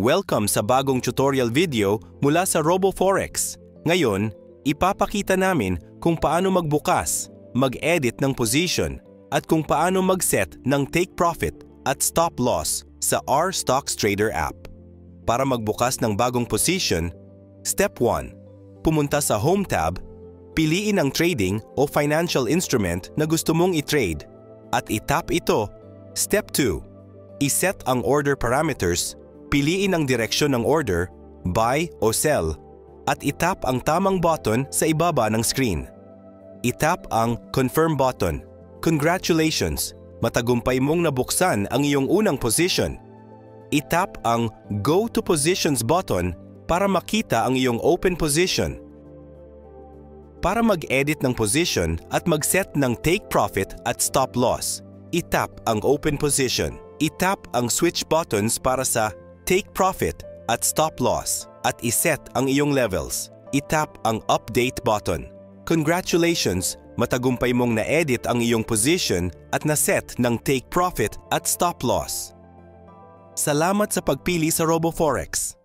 Welcome sa bagong tutorial video mula sa RoboForex. Ngayon, ipapakita namin kung paano magbukas, mag-edit ng position, at kung paano mag-set ng take profit at stop loss sa RStoxTrader app. Para magbukas ng bagong position, Step 1. Pumunta sa Home tab, piliin ang trading o financial instrument na gusto mong i-trade at itap ito. Step 2. I-set ang order parameters. Piliin ang direksyon ng order, buy o sell, at itap ang tamang button sa ibaba ng screen. Itap ang Confirm button. Congratulations! Matagumpay mong nabuksan ang iyong unang position. Itap ang Go to Positions button para makita ang iyong open position. Para mag-edit ng position at mag-set ng take profit at stop loss, itap ang Open Position. Itap ang Switch buttons para sa take profit at stop loss at iset ang iyong levels. Itap ang update button. Congratulations! Matagumpay mong na-edit ang iyong position at na-set ng take profit at stop loss. Salamat sa pagpili sa RoboForex.